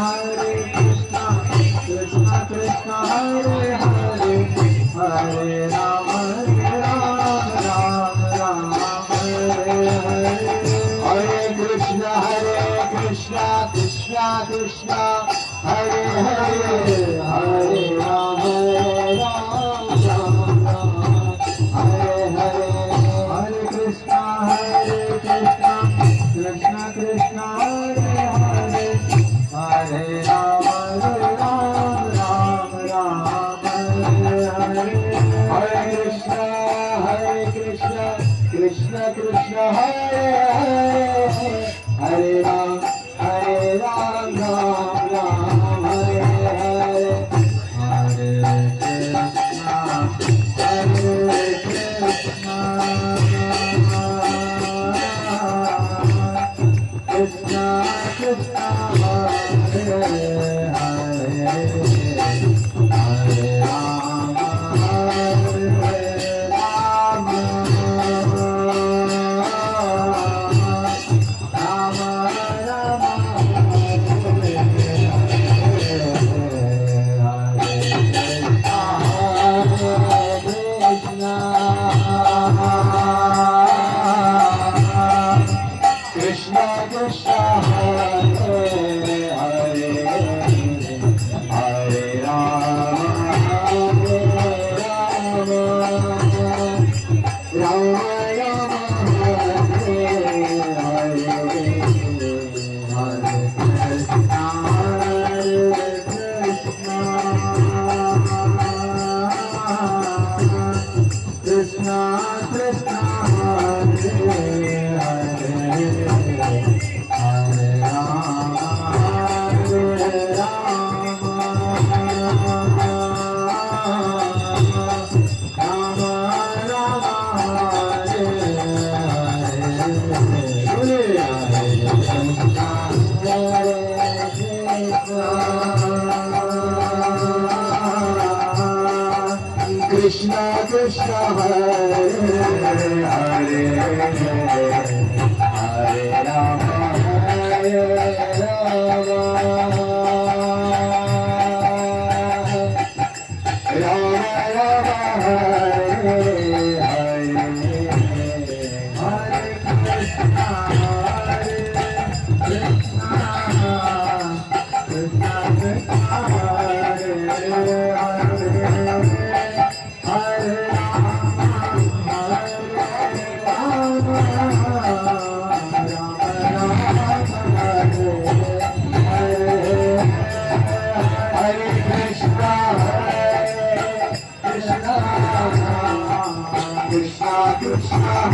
Hare Krishna, Krishna Krishna Hare Hare, Hare Rama, Rama Rama, Hare Hare. Hare Krishna, Krishna Krishna, Hare Hare, Hare Rama, Rama Rama, Hare Hare. Hare Krishna, Krishna Krishna, Hare Hare, Hare Rama, Rama Rama, Hare Hare. Hare Krishna, Krishna Krishna, Hare Hare, Hare Rama, Rama Rama, Hare Hare. Hare Krishna, Krishna Krishna Krishna, Hare Hare, Hare Rama, Krishna Krishna, Hare Hare, Hare Rama, Rama Rama, Hare Hare, Hare Krishna, Krishna Krishna, Hare Hare, Hare Rama, Rama Rama, Hare Hare, Krishna Krishna, Hare Hare, Hare Rama, Rama Rama, Hare Hare. Hare Krishna, Krishna Krishna, Hare Hare, Hare Krishna, Krishna Krishna.